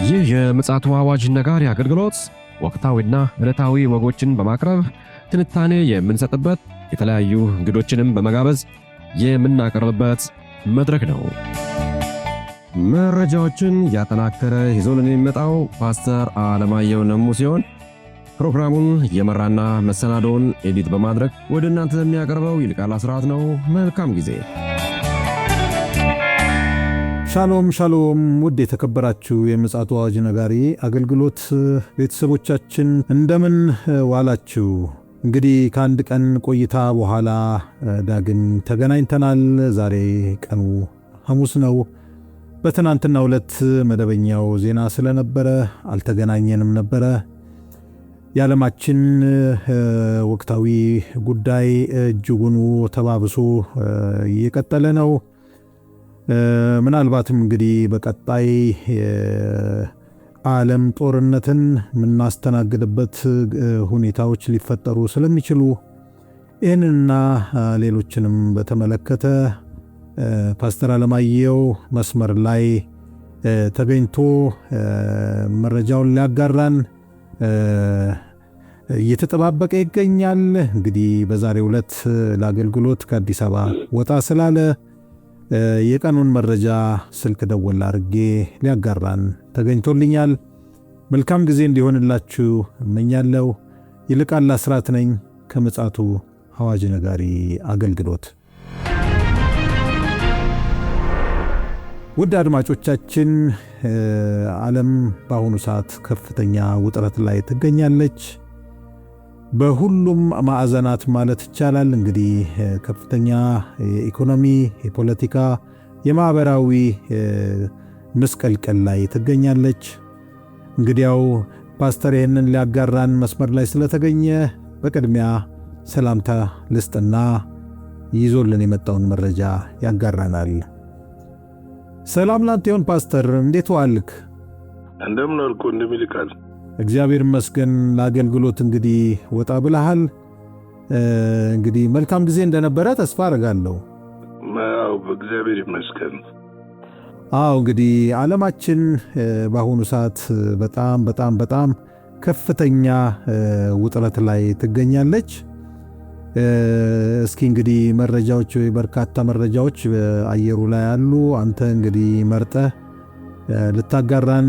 ይህ የምፅዓቱ አዋጅ ነጋሪ አገልግሎት ወቅታዊና ዕለታዊ ወጎችን በማቅረብ ትንታኔ የምንሰጥበት የተለያዩ እንግዶችንም በመጋበዝ የምናቀርብበት መድረክ ነው። መረጃዎችን ያጠናከረ ይዞልን የሚመጣው ፓስተር አለማየሁ ነሙ ሲሆን ፕሮግራሙን የመራና መሰናዶውን ኤዲት በማድረግ ወደ እናንተ የሚያቀርበው ይልቃል አስራት ነው። መልካም ጊዜ። ሻሎም ሻሎም። ውድ የተከበራችሁ የምፅዓቱ አዋጅ ነጋሪ አገልግሎት ቤተሰቦቻችን እንደምን ዋላችሁ? እንግዲህ ከአንድ ቀን ቆይታ በኋላ ዳግም ተገናኝተናል። ዛሬ ቀኑ ሐሙስ ነው። በትናንትናው ዕለት መደበኛው ዜና ስለነበረ አልተገናኘንም ነበረ። የዓለማችን ወቅታዊ ጉዳይ እጅጉኑ ተባብሶ እየቀጠለ ነው። ምናልባትም እንግዲህ በቀጣይ ዓለም ጦርነትን የምናስተናግድበት ሁኔታዎች ሊፈጠሩ ስለሚችሉ ይህንና ሌሎችንም በተመለከተ ፓስተር አለማየሁ መስመር ላይ ተገኝቶ መረጃውን ሊያጋራን እየተጠባበቀ ይገኛል። እንግዲህ በዛሬው ዕለት ለአገልግሎት ከአዲስ አበባ ወጣ ስላለ የቀኑን መረጃ ስልክ ደወል አድርጌ ሊያጋራን ተገኝቶልኛል። መልካም ጊዜ እንዲሆንላችሁ እመኛለሁ። ይልቃል አስራት ነኝ ከምፅዓቱ አዋጅ ነጋሪ አገልግሎት። ውድ አድማጮቻችን፣ ዓለም በአሁኑ ሰዓት ከፍተኛ ውጥረት ላይ ትገኛለች። በሁሉም ማዕዘናት ማለት ይቻላል። እንግዲህ ከፍተኛ የኢኮኖሚ፣ የፖለቲካ፣ የማህበራዊ መስቀልቀል ላይ ትገኛለች። እንግዲያው ፓስተር ይህንን ሊያጋራን መስመር ላይ ስለተገኘ በቅድሚያ ሰላምታ ልስጥና ይዞልን የመጣውን መረጃ ያጋራናል። ሰላም ላንተ ይሁን ፓስተር፣ እንዴት ዋልክ? እንደምን አልኩ እንደሚልቃል። እግዚአብሔር ይመስገን። ለአገልግሎት እንግዲህ ወጣ ብለሃል። እንግዲህ መልካም ጊዜ እንደነበረ ተስፋ አደርጋለሁ። አዎ በእግዚአብሔር ይመስገን። አዎ እንግዲህ ዓለማችን በአሁኑ ሰዓት በጣም ከፍተኛ ውጥረት ላይ ትገኛለች። እስኪ እንግዲህ መረጃዎች፣ በርካታ መረጃዎች አየሩ ላይ አሉ። አንተ እንግዲህ መርጠህ ልታጋራን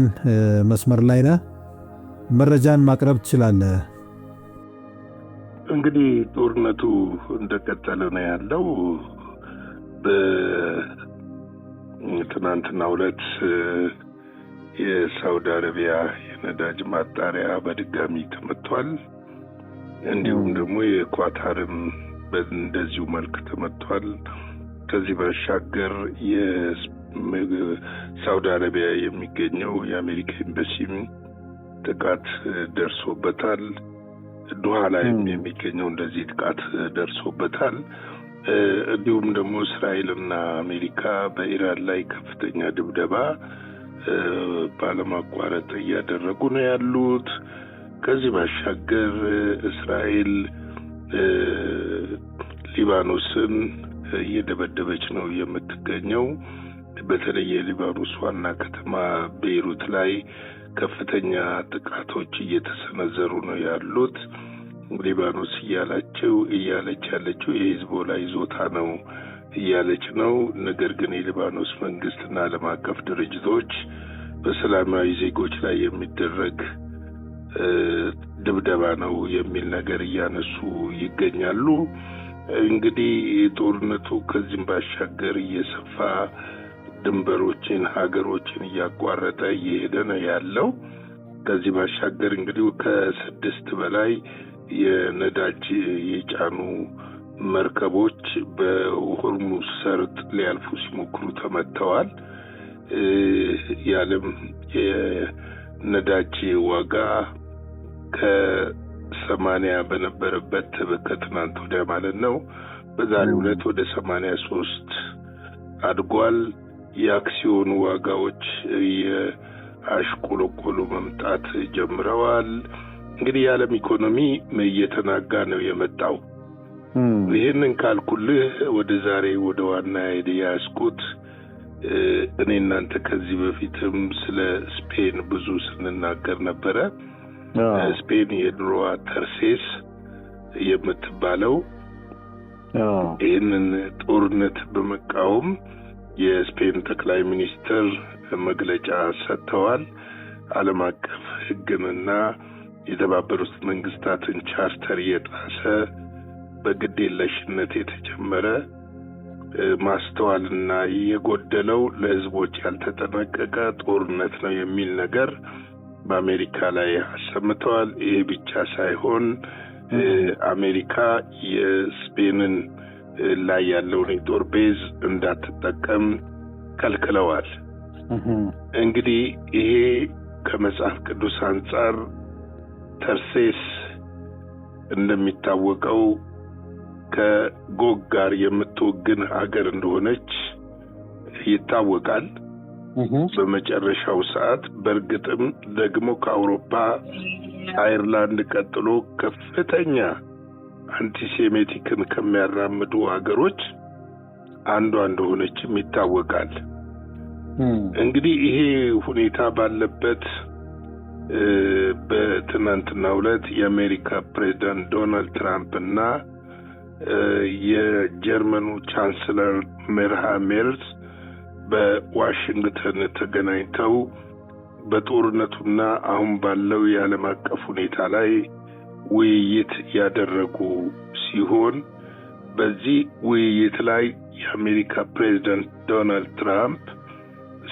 መስመር ላይ ነህ። መረጃን ማቅረብ ትችላለህ። እንግዲህ ጦርነቱ እንደቀጠለ ነው ያለው። በትናንትናው ዕለት የሳውዲ አረቢያ የነዳጅ ማጣሪያ በድጋሚ ተመቷል። እንዲሁም ደግሞ የኳታርም በእንደዚሁ መልክ ተመቷል። ከዚህ ባሻገር የሳውዲ አረቢያ የሚገኘው የአሜሪካ ኤምባሲም ጥቃት ደርሶበታል። ዱሃ ላይም የሚገኘው እንደዚህ ጥቃት ደርሶበታል። እንዲሁም ደግሞ እስራኤልና አሜሪካ በኢራን ላይ ከፍተኛ ድብደባ ባለማቋረጥ እያደረጉ ነው ያሉት። ከዚህ ባሻገር እስራኤል ሊባኖስን እየደበደበች ነው የምትገኘው። በተለይ የሊባኖስ ዋና ከተማ ቤይሩት ላይ ከፍተኛ ጥቃቶች እየተሰነዘሩ ነው ያሉት። ሊባኖስ እያለች ያለችው የሂዝቦላ ይዞታ ነው እያለች ነው። ነገር ግን የሊባኖስ መንግስትና ዓለም አቀፍ ድርጅቶች በሰላማዊ ዜጎች ላይ የሚደረግ ድብደባ ነው የሚል ነገር እያነሱ ይገኛሉ። እንግዲህ ጦርነቱ ከዚህም ባሻገር እየሰፋ ድንበሮችን፣ ሀገሮችን እያቋረጠ እየሄደ ነው ያለው። ከዚህ ባሻገር እንግዲህ ከ6 በላይ የነዳጅ የጫኑ መርከቦች በሆርሙዝ ሰርጥ ሊያልፉ ሲሞክሩ ተመተዋል። የዓለም የነዳጅ ዋጋ ከ80 በነበረበት ከትናንት ወዲያ ማለት ነው በዛሬው ዕለት ወደ 83 አድጓል። የአክሲዮን ዋጋዎች የአሽቆለቆሉ መምጣት ጀምረዋል። እንግዲህ የዓለም ኢኮኖሚ እየተናጋ ነው የመጣው። ይህንን ካልኩልህ ወደ ዛሬ ወደ ዋና ያስኩት እኔ እናንተ ከዚህ በፊትም ስለ ስፔን ብዙ ስንናገር ነበረ። ስፔን የድሮዋ ተርሴስ የምትባለው ይህንን ጦርነት በመቃወም የስፔን ጠቅላይ ሚኒስትር መግለጫ ሰጥተዋል። ዓለም አቀፍ ሕግንና የተባበሩት መንግስታትን ቻርተር የጣሰ በግዴለሽነት የተጀመረ ማስተዋልና የጎደለው ለህዝቦች ያልተጠነቀቀ ጦርነት ነው የሚል ነገር በአሜሪካ ላይ አሰምተዋል። ይሄ ብቻ ሳይሆን አሜሪካ የስፔንን ላይ ያለውን የጦር ቤዝ እንዳትጠቀም ከልክለዋል። እንግዲህ ይሄ ከመጽሐፍ ቅዱስ አንጻር ተርሴስ እንደሚታወቀው ከጎግ ጋር የምትወግን ሀገር እንደሆነች ይታወቃል። በመጨረሻው ሰዓት በእርግጥም ደግሞ ከአውሮፓ አይርላንድ ቀጥሎ ከፍተኛ አንቲሴሜቲክን ከሚያራምዱ ሀገሮች አንዷ እንደሆነችም ይታወቃል። እንግዲህ ይሄ ሁኔታ ባለበት በትናንትናው ዕለት የአሜሪካ ፕሬዝዳንት ዶናልድ ትራምፕ እና የጀርመኑ ቻንስለር ሜርሃ ሜርዝ በዋሽንግተን ተገናኝተው በጦርነቱና አሁን ባለው የዓለም አቀፍ ሁኔታ ላይ ውይይት ያደረጉ ሲሆን በዚህ ውይይት ላይ የአሜሪካ ፕሬዝዳንት ዶናልድ ትራምፕ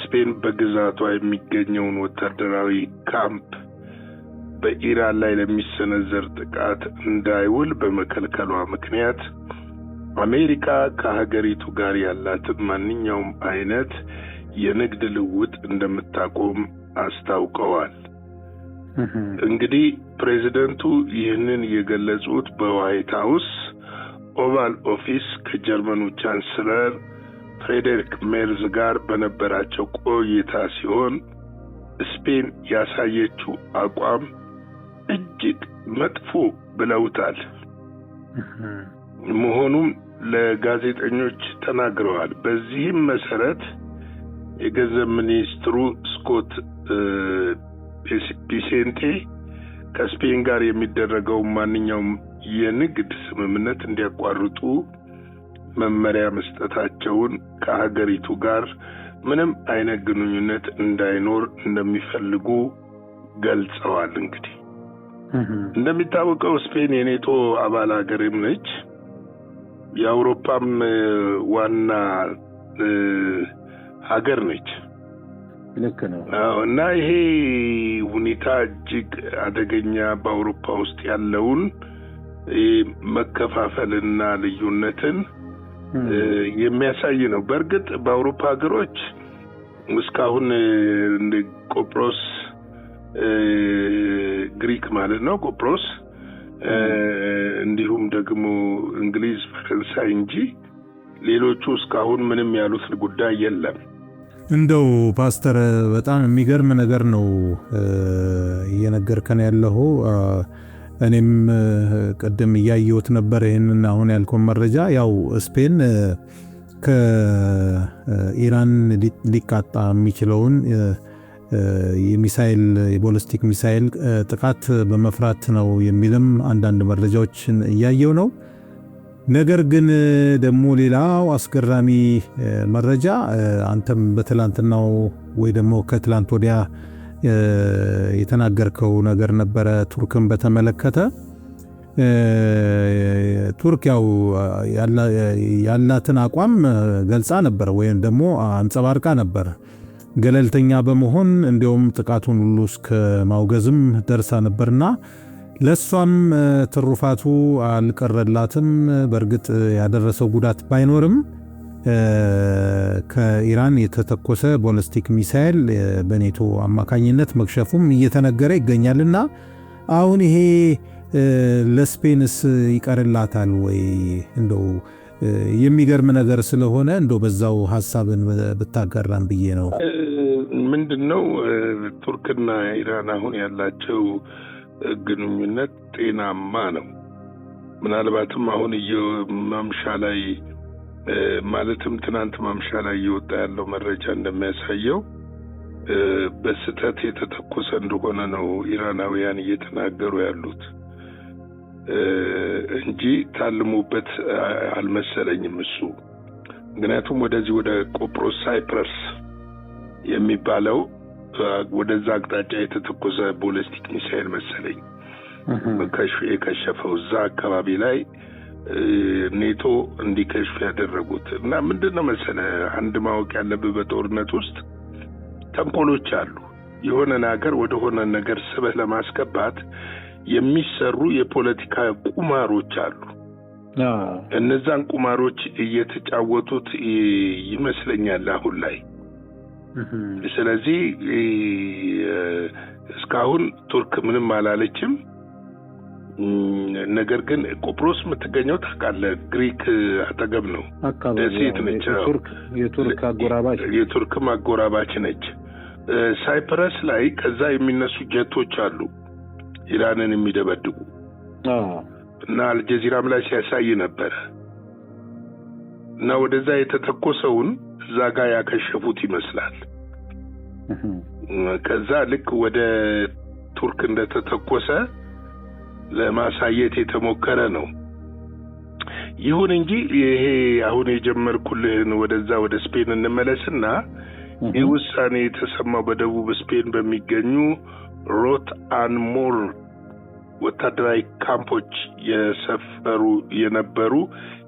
ስፔን በግዛቷ የሚገኘውን ወታደራዊ ካምፕ በኢራን ላይ ለሚሰነዘር ጥቃት እንዳይውል በመከልከሏ ምክንያት አሜሪካ ከሀገሪቱ ጋር ያላትን ማንኛውም አይነት የንግድ ልውውጥ እንደምታቆም አስታውቀዋል። እንግዲህ ፕሬዝዳንቱ ይህንን የገለጹት በዋይት ሃውስ ኦቫል ኦፊስ ከጀርመኑ ቻንስለር ፍሬዴሪክ ሜርዝ ጋር በነበራቸው ቆይታ ሲሆን ስፔን ያሳየችው አቋም እጅግ መጥፎ ብለውታል መሆኑም ለጋዜጠኞች ተናግረዋል። በዚህም መሰረት የገንዘብ ሚኒስትሩ ስኮት ፒሴንቴ ከስፔን ጋር የሚደረገው ማንኛውም የንግድ ስምምነት እንዲያቋርጡ መመሪያ መስጠታቸውን ከሀገሪቱ ጋር ምንም አይነት ግንኙነት እንዳይኖር እንደሚፈልጉ ገልጸዋል። እንግዲህ እንደሚታወቀው ስፔን የኔቶ አባል ሀገርም ነች። የአውሮፓም ዋና ሀገር ነች። ልክ ነው። እና ይሄ ሁኔታ እጅግ አደገኛ በአውሮፓ ውስጥ ያለውን መከፋፈልና ልዩነትን የሚያሳይ ነው። በእርግጥ በአውሮፓ ሀገሮች እስካሁን ቆጵሮስ ግሪክ ማለት ነው ቆጵሮስ እንዲሁም ደግሞ እንግሊዝ፣ ፈረንሳይ እንጂ ሌሎቹ እስካሁን ምንም ያሉት ጉዳይ የለም። እንደው ፓስተር በጣም የሚገርም ነገር ነው እየነገርከን ያለው። እኔም ቀደም እያየሁት ነበር ይሄንን አሁን ያልከው መረጃ። ያው ስፔን ከኢራን ሊቃጣ የሚችለውን የሚሳኤል የቦሊስቲክ ሚሳኤል ጥቃት በመፍራት ነው የሚልም አንዳንድ መረጃዎችን እያየው ነው። ነገር ግን ደግሞ ሌላው አስገራሚ መረጃ አንተም በትላንትናው ወይ ደግሞ ከትላንት ወዲያ የተናገርከው ነገር ነበረ። ቱርክን በተመለከተ ቱርክ ያው ያላትን አቋም ገልጻ ነበር ወይም ደግሞ አንጸባርቃ ነበር። ገለልተኛ በመሆን እንዲያውም ጥቃቱን ሁሉ እስከ ማውገዝም ደርሳ ነበርና ለሷም ትሩፋቱ አልቀረላትም። በእርግጥ ያደረሰው ጉዳት ባይኖርም ከኢራን የተተኮሰ ቦሊስቲክ ሚሳኤል በኔቶ አማካኝነት መክሸፉም እየተነገረ ይገኛልና አሁን ይሄ ለስፔንስ ይቀርላታል ወይ? እንደው የሚገርም ነገር ስለሆነ እንደው በዛው ሐሳብን ብታጋራን ብዬ ነው። ምንድነው ቱርክና ኢራን አሁን ያላቸው ግንኙነት ጤናማ ነው። ምናልባትም አሁን የማምሻ ላይ ማለትም ትናንት ማምሻ ላይ እየወጣ ያለው መረጃ እንደሚያሳየው በስህተት የተተኮሰ እንደሆነ ነው ኢራናውያን እየተናገሩ ያሉት እንጂ ታልሞበት አልመሰለኝም እሱ። ምክንያቱም ወደዚህ ወደ ቆጵሮስ ሳይፕረስ የሚባለው ወደዛ አቅጣጫ የተተኮሰ ቦሊስቲክ ሚሳይል መሰለኝ የከሸፈው እዛ አካባቢ ላይ ኔቶ እንዲከሽፍ ያደረጉት። እና ምንድነው መሰለ አንድ ማወቅ ያለብህ በጦርነት ውስጥ ተንኮሎች አሉ። የሆነ ነገር ወደ ሆነ ነገር ስበህ ለማስገባት የሚሰሩ የፖለቲካ ቁማሮች አሉ። እነዛን ቁማሮች እየተጫወቱት ይመስለኛል አሁን ላይ። ስለዚህ እስካሁን ቱርክ ምንም አላለችም። ነገር ግን ቆጵሮስ የምትገኘው ታውቃለህ ግሪክ አጠገብ ነው። ደሴት ነች። የቱርክም አጎራባች ነች። ሳይፕረስ ላይ ከዛ የሚነሱ ጀቶች አሉ ኢራንን የሚደበድቡ እና አልጀዚራም ላይ ሲያሳይ ነበር። እና ወደዛ የተተኮሰውን እዛ ጋር ያከሸፉት ይመስላል። ከዛ ልክ ወደ ቱርክ እንደተተኮሰ ለማሳየት የተሞከረ ነው። ይሁን እንጂ ይሄ አሁን የጀመርኩልህን ወደዛ ወደ ስፔን እንመለስና ይህ ውሳኔ የተሰማው በደቡብ ስፔን በሚገኙ ሮት አንሞር ወታደራዊ ካምፖች የሰፈሩ የነበሩ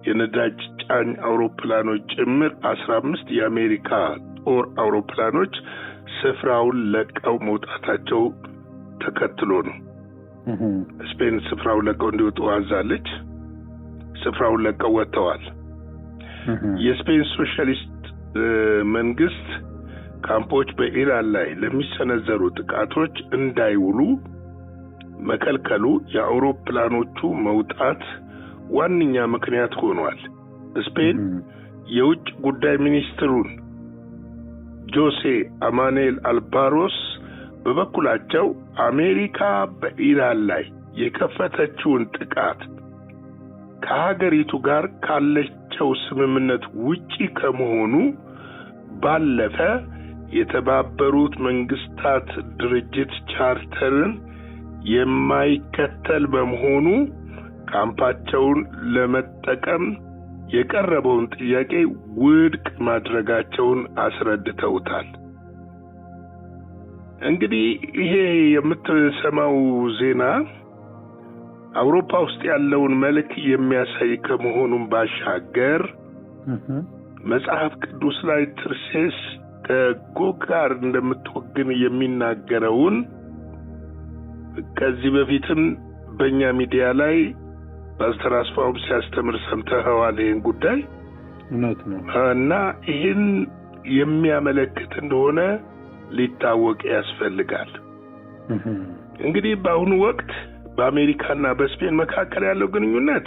የነዳጅ ጫኝ አውሮፕላኖች ጭምር 15 የአሜሪካ ጦር አውሮፕላኖች ስፍራውን ለቀው መውጣታቸው ተከትሎ ነው። ስፔን ስፍራውን ለቀው እንዲወጡ አዛለች። ስፍራውን ለቀው ወጥተዋል። የስፔን ሶሻሊስት መንግስት ካምፖች በኢራን ላይ ለሚሰነዘሩ ጥቃቶች እንዳይውሉ መከልከሉ የአውሮፕላኖቹ መውጣት ዋነኛ ምክንያት ሆኗል። ስፔን የውጭ ጉዳይ ሚኒስትሩን ጆሴ አማኑኤል አልባሮስ በበኩላቸው አሜሪካ በኢራን ላይ የከፈተችውን ጥቃት ከሀገሪቱ ጋር ካለችው ስምምነት ውጪ ከመሆኑ ባለፈ የተባበሩት መንግስታት ድርጅት ቻርተርን የማይከተል በመሆኑ ካምፓቸውን ለመጠቀም የቀረበውን ጥያቄ ውድቅ ማድረጋቸውን አስረድተውታል። እንግዲህ ይሄ የምትሰማው ዜና አውሮፓ ውስጥ ያለውን መልክ የሚያሳይ ከመሆኑም ባሻገር መጽሐፍ ቅዱስ ላይ ትርሴስ ከጎግ ጋር እንደምትወግን የሚናገረውን ከዚህ በፊትም በእኛ ሚዲያ ላይ ፓስተር አስፋው ሲያስተምር ሰምተኸዋል ይህን ጉዳይ እና ይህን የሚያመለክት እንደሆነ ሊታወቅ ያስፈልጋል። እንግዲህ በአሁኑ ወቅት በአሜሪካና በስፔን መካከል ያለው ግንኙነት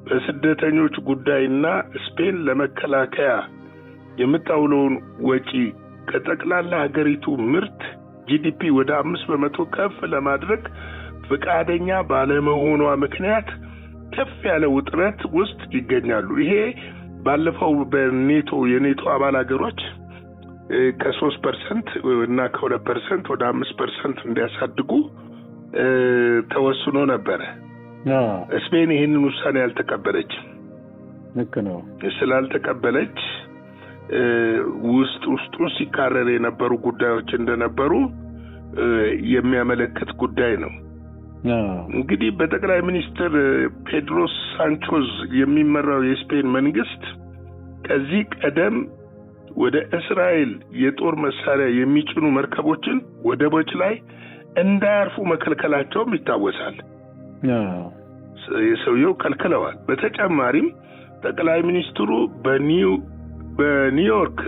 በስደተኞች ጉዳይና ስፔን ለመከላከያ የምታውለውን ወጪ ከጠቅላላ ሀገሪቱ ምርት ጂዲፒ ወደ 5% ከፍ ለማድረግ ፈቃደኛ ባለመሆኗ ምክንያት ከፍ ያለ ውጥረት ውስጥ ይገኛሉ። ይሄ ባለፈው የኔቶ አባል ሀገሮች ከ3% እና ከ2% ወደ 5% እንዲያሳድጉ ተወስኖ ነበር። ስፔን ይህንን ውሳኔ አልተቀበለችም። ልክ ነው። ስላልተቀበለች ውስጡ ሲካረር የነበሩ ጉዳዮች እንደነበሩ የሚያመለክት ጉዳይ ነው። እንግዲህ በጠቅላይ ሚኒስትር ፔድሮ ሳንቾዝ የሚመራው የስፔን መንግስት ከዚህ ቀደም ወደ እስራኤል የጦር መሳሪያ የሚጭኑ መርከቦችን ወደቦች ላይ እንዳያርፉ መከልከላቸውም ይታወሳል። የሰውየው ከልክለዋል። በተጨማሪም ጠቅላይ ሚኒስትሩ በኒውዮርክ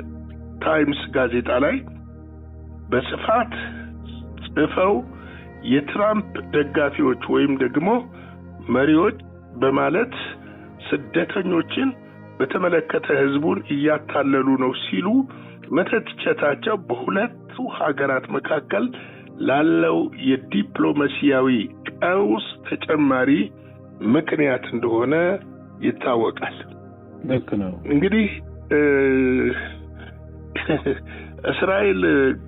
ታይምስ ጋዜጣ ላይ በስፋት ጽፈው የትራምፕ ደጋፊዎች ወይም ደግሞ መሪዎች በማለት ስደተኞችን በተመለከተ ህዝቡን እያታለሉ ነው ሲሉ መተቸታቸው በሁለቱ ሀገራት መካከል ላለው የዲፕሎማሲያዊ ቀውስ ተጨማሪ ምክንያት እንደሆነ ይታወቃል። ልክ ነው። እንግዲህ እስራኤል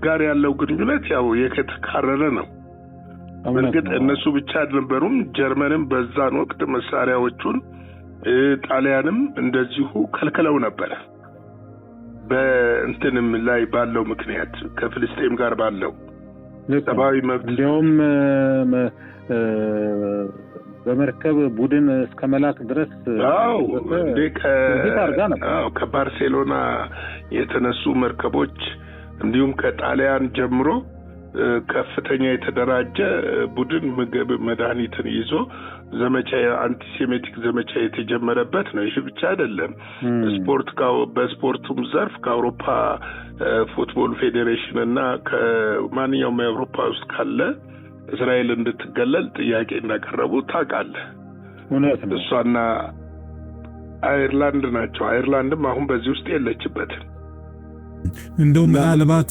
ጋር ያለው ግንኙነት ያው የተካረረ ነው። በእርግጥ እነሱ ብቻ አልነበሩም። ጀርመንም በዛን ወቅት መሳሪያዎቹን ጣሊያንም እንደዚሁ ከልክለው ነበር። በእንትንም ላይ ባለው ምክንያት ከፍልስጤም ጋር ባለው ሰብአዊ መብት እንዲያውም በመርከብ ቡድን እስከ መላክ ድረስ ከባርሴሎና የተነሱ መርከቦች እንዲሁም ከጣሊያን ጀምሮ ከፍተኛ የተደራጀ ቡድን ምግብ መድኃኒትን ይዞ ዘመቻ አንቲሴሜቲክ ዘመቻ የተጀመረበት ነው። ይህ ብቻ አይደለም። በስፖርቱም ዘርፍ ከአውሮፓ ፉትቦል ፌዴሬሽን እና ከማንኛውም የአውሮፓ ውስጥ ካለ እስራኤል እንድትገለል ጥያቄ እንዳቀረቡ ታውቃለህ። እሷና አየርላንድ ናቸው። አየርላንድም አሁን በዚህ ውስጥ የለችበትም። እንደው ምናልባት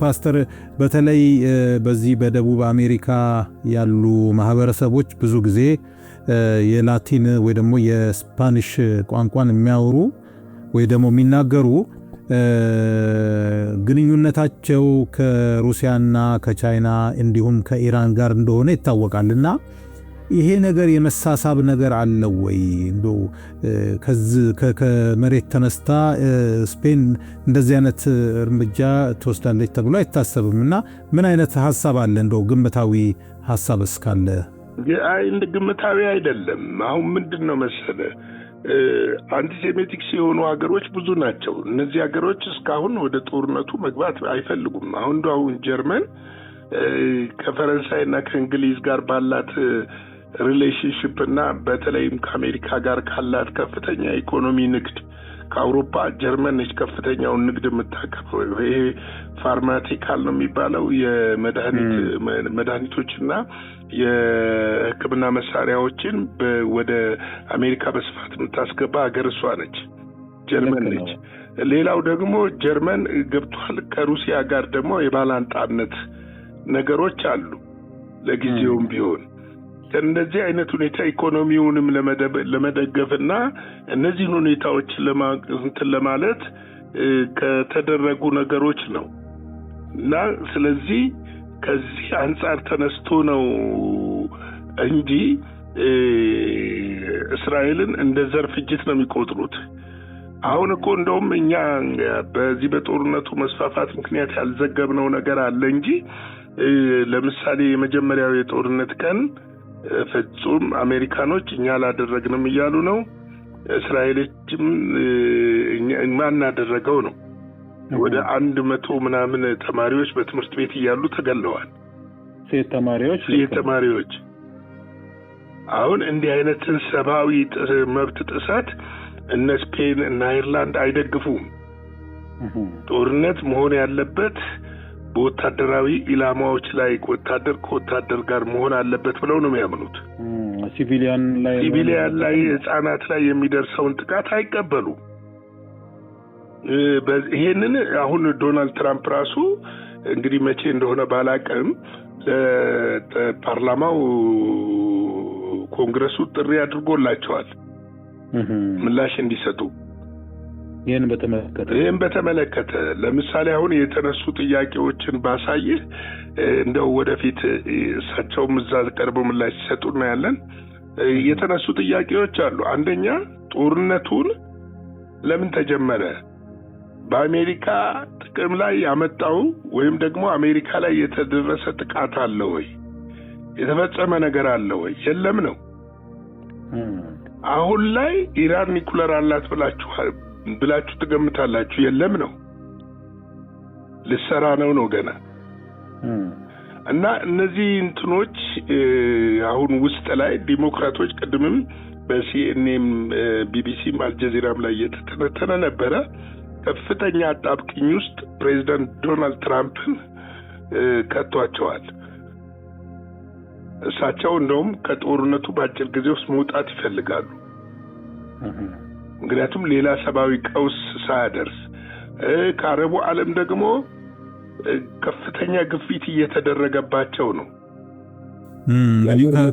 ፓስተር በተለይ በዚህ በደቡብ አሜሪካ ያሉ ማህበረሰቦች ብዙ ጊዜ የላቲን ወይ ደግሞ የስፓኒሽ ቋንቋን የሚያወሩ ወይ ደግሞ የሚናገሩ ግንኙነታቸው ከሩሲያና ከቻይና እንዲሁም ከኢራን ጋር እንደሆነ ይታወቃልና ይሄ ነገር የመሳሳብ ነገር አለው ወይ? እንደው ከመሬት ተነስታ ስፔን እንደዚህ አይነት እርምጃ ትወስዳለች ተብሎ አይታሰብምና ምን አይነት ሐሳብ አለ? እንደው ግምታዊ ሐሳብ እስካለ እንደ ግምታዊ አይደለም። አሁን ምንድነው መሰለ አንቲሴሜቲክ ሲሆኑ ሀገሮች ብዙ ናቸው። እነዚህ ሀገሮች እስካሁን ወደ ጦርነቱ መግባት አይፈልጉም። አሁን ጀርመን ከፈረንሳይና ከእንግሊዝ ጋር ባላት ሪሌሽንሺፕ እና በተለይም ከአሜሪካ ጋር ካላት ከፍተኛ ኢኮኖሚ ንግድ ከአውሮፓ ጀርመን ነች ከፍተኛውን ንግድ የምታቀርበው። ይሄ ፋርማቲካል ነው የሚባለው የመድኃኒቶችና የሕክምና መሳሪያዎችን ወደ አሜሪካ በስፋት የምታስገባ ሀገር እሷ ነች፣ ጀርመን ነች። ሌላው ደግሞ ጀርመን ገብቷል። ከሩሲያ ጋር ደግሞ የባላንጣነት ነገሮች አሉ ለጊዜውም ቢሆን። ከእንደዚህ አይነት ሁኔታ ኢኮኖሚውንም ለመደገፍና እነዚህን ሁኔታዎች ለማለት ከተደረጉ ነገሮች ነው እና ስለዚህ ከዚህ አንጻር ተነስቶ ነው እንጂ እስራኤልን እንደ ዘር ፍጅት ነው የሚቆጥሩት። አሁን እኮ እንደውም እኛ በዚህ በጦርነቱ መስፋፋት ምክንያት ያልዘገብነው ነገር አለ እንጂ ለምሳሌ የመጀመሪያው የጦርነት ቀን ፍጹም አሜሪካኖች እኛ አላደረግንም እያሉ ነው። እስራኤሎችም ማን አደረገው ነው። ወደ 100 ምናምን ተማሪዎች በትምህርት ቤት እያሉ ተገለዋል። ሴት ተማሪዎች አሁን እንዲህ አይነትን ሰብአዊ መብት ጥሰት እነ ስፔን እና አየርላንድ አይደግፉም። ጦርነት መሆን ያለበት በወታደራዊ ኢላማዎች ላይ ወታደር ከወታደር ጋር መሆን አለበት ብለው ነው የሚያምኑት። ሲቪሊያን ላይ ህፃናት ላይ የሚደርሰውን ጥቃት አይቀበሉም። ይሄንን አሁን ዶናልድ ትራምፕ ራሱ እንግዲህ መቼ እንደሆነ ባላቀም ለፓርላማው ኮንግረሱ ጥሪ አድርጎላቸዋል ምላሽ እንዲሰጡ። ይህን በተመለከተ ለምሳሌ አሁን የተነሱ ጥያቄዎችን ባሳይህ እንደው ወደፊት እሳቸውም እዛ ቀርበው ምላሽ ሲሰጡ እናያለን። የተነሱ ጥያቄዎች አሉ። አንደኛ ጦርነቱን ለምን ተጀመረ? በአሜሪካ ጥቅም ላይ ያመጣው ወይም ደግሞ አሜሪካ ላይ የተደረሰ ጥቃት አለ ወይ? የተፈጸመ ነገር አለ ወይ? የለም ነው። አሁን ላይ ኢራን ኒኩለር አላት ብላችሁ ትገምታላችሁ? የለም ነው። ልሰራ ነው ገና። እና እነዚህ እንትኖች አሁን ውስጥ ላይ ዲሞክራቶች ቅድምም በሲኤንኤም ቢቢሲም አልጀዚራም ላይ የተተነተነ ነበረ። ከፍተኛ አጣብቂኝ ውስጥ ፕሬዚዳንት ዶናልድ ትራምፕን ከቷቸዋል። እሳቸው እንደውም ከጦርነቱ በአጭር ጊዜ ውስጥ መውጣት ይፈልጋሉ። ምክንያቱም ሌላ ሰብአዊ ቀውስ ሳያደርስ ከአረቡ ዓለም ደግሞ ከፍተኛ ግፊት እየተደረገባቸው ነው።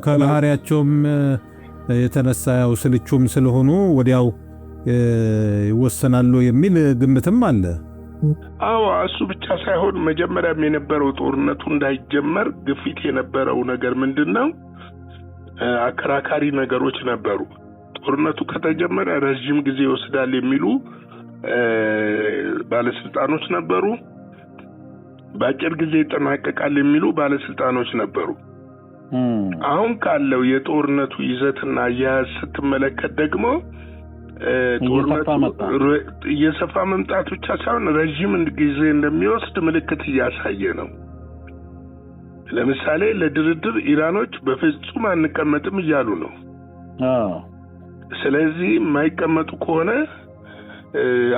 ከባህሪያቸውም የተነሳ ያው ስልቹም ስለሆኑ ወዲያው ይወሰናሉ የሚል ግምትም አለ። አዎ እሱ ብቻ ሳይሆን መጀመሪያም የነበረው ጦርነቱ እንዳይጀመር ግፊት የነበረው ነገር ምንድነው? አከራካሪ ነገሮች ነበሩ። ጦርነቱ ከተጀመረ ረጅም ጊዜ ይወስዳል የሚሉ ባለስልጣኖች ነበሩ። በአጭር ጊዜ ይጠናቀቃል የሚሉ ባለስልጣኖች ነበሩ። አሁን ካለው የጦርነቱ ይዘትና አያያዝ ስትመለከት ደግሞ ጦርነቱ እየሰፋ መምጣቱ ብቻ ሳይሆን ረጅም ጊዜ እንደሚወስድ ምልክት እያሳየ ነው። ለምሳሌ ለድርድር ኢራኖች በፍጹም አንቀመጥም እያሉ ነው። ስለዚህ የማይቀመጡ ከሆነ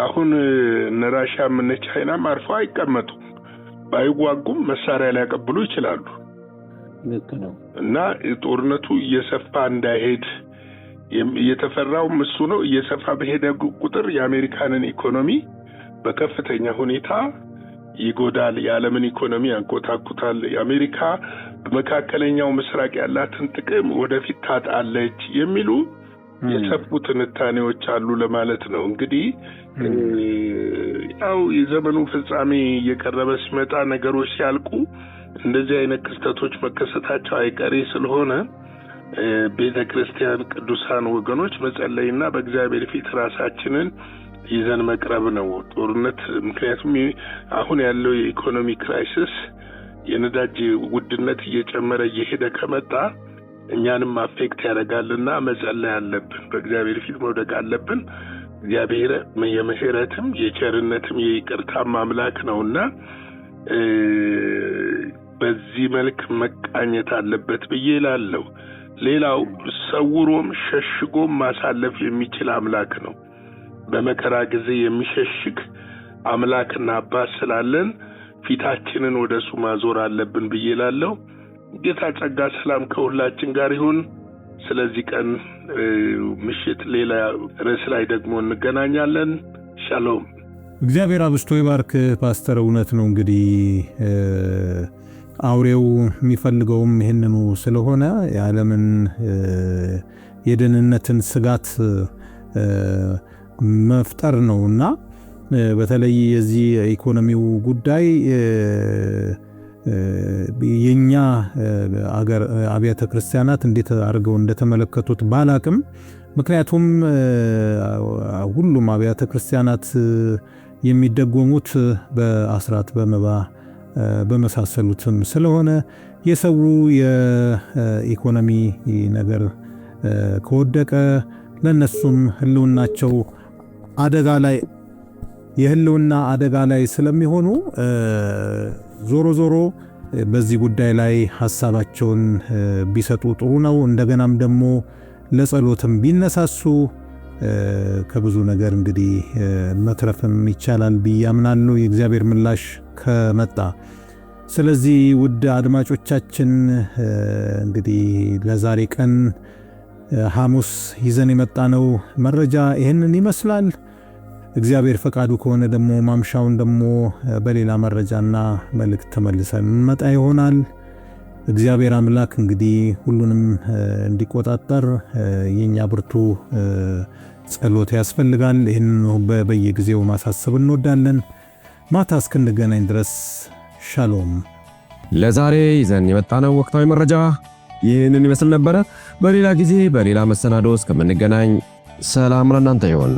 አሁን እነ ራሽያም እነ ቻይናም አርፈው አይቀመጡም። ባይዋጉም መሳሪያ ሊያቀብሉ ይችላሉ። እና ጦርነቱ እየሰፋ እንዳይሄድ እየተፈራው እሱ ነው። እየሰፋ በሄደ ቁጥር የአሜሪካንን ኢኮኖሚ በከፍተኛ ሁኔታ ይጎዳል። የዓለምን ኢኮኖሚ ያንኮታኩታል። የአሜሪካ በመካከለኛው ምስራቅ ያላትን ጥቅም ወደፊት ታጣለች የሚሉ የሰፉ ትንታኔዎች አሉ ለማለት ነው። እንግዲህ ያው የዘመኑ ፍጻሜ እየቀረበ ሲመጣ ነገሮች ሲያልቁ እንደዚህ አይነት ክስተቶች መከሰታቸው አይቀሬ ስለሆነ ቤተክርስቲያን ቅዱሳን ወገኖች መጸለይና በእግዚአብሔር ፊት ራሳችንን ይዘን መቅረብ ነው። ጦርነት ምክንያቱም አሁን ያለው የኢኮኖሚ ክራይሲስ የነዳጅ ውድነት እየጨመረ እየሄደ ከመጣ እኛንም አፌክት ያደርጋልና መጸለይ አለብን። በእግዚአብሔር ፊት መውደቅ አለብን። እግዚአብሔር የምህረትም የቸርነትም የይቅርታም አምላክ ነውና በዚህ መልክ መቃኘት አለበት ብዬ እላለሁ። ሌላው ሰውሮም ሸሽጎም ማሳለፍ የሚችል አምላክ ነው። በመከራ ጊዜ የሚሸሽግ አምላክና አባት ስላለን ፊታችንን ወደሱ ማዞር አለብን ብዬ እላለሁ። ጌታ ጸጋ ሰላም ከሁላችን ጋር ይሁን። ስለዚህ ቀን ምሽት ሌላ ርዕስ ላይ ደግሞ እንገናኛለን። ሻሎም። እግዚአብሔር አብስቶ ይባርክ ፓስተር። እውነት ነው እንግዲህ አውሬው የሚፈልገውም ይህንኑ ስለሆነ የዓለምን የደህንነትን ስጋት መፍጠር ነውና በተለይ የዚህ ኢኮኖሚው ጉዳይ የኛ አገር አብያተ ክርስቲያናት እንዴት አድርገው እንደተመለከቱት ባላቅም፣ ምክንያቱም ሁሉም አብያተ ክርስቲያናት የሚደጎሙት በአስራት በመባ በመሳሰሉትም ስለሆነ የሰው የኢኮኖሚ ነገር ከወደቀ ለነሱም ህልውናቸው አደጋ ላይ የህልውና አደጋ ላይ ስለሚሆኑ ዞሮ ዞሮ በዚህ ጉዳይ ላይ ሐሳባቸውን ቢሰጡ ጥሩ ነው። እንደገናም ደግሞ ለጸሎትም ቢነሳሱ ከብዙ ነገር እንግዲህ መትረፍም ይቻላል ብዬ አምናለሁ የእግዚአብሔር ምላሽ ከመጣ። ስለዚህ ውድ አድማጮቻችን እንግዲህ ለዛሬ ቀን ሐሙስ ይዘን የመጣነው መረጃ ይህንን ይመስላል። እግዚአብሔር ፈቃዱ ከሆነ ደግሞ ማምሻውን ደግሞ በሌላ መረጃና መልእክት ተመልሰን እንመጣ ይሆናል። እግዚአብሔር አምላክ እንግዲህ ሁሉንም እንዲቆጣጠር የኛ ብርቱ ጸሎት ያስፈልጋል። ይህን በየጊዜው ማሳሰብ እንወዳለን። ማታ እስክንገናኝ ድረስ ሻሎም። ለዛሬ ይዘን የመጣነው ወቅታዊ መረጃ ይህንን ይመስል ነበረ። በሌላ ጊዜ በሌላ መሰናዶ እስከምንገናኝ ሰላም ለእናንተ ይሁን።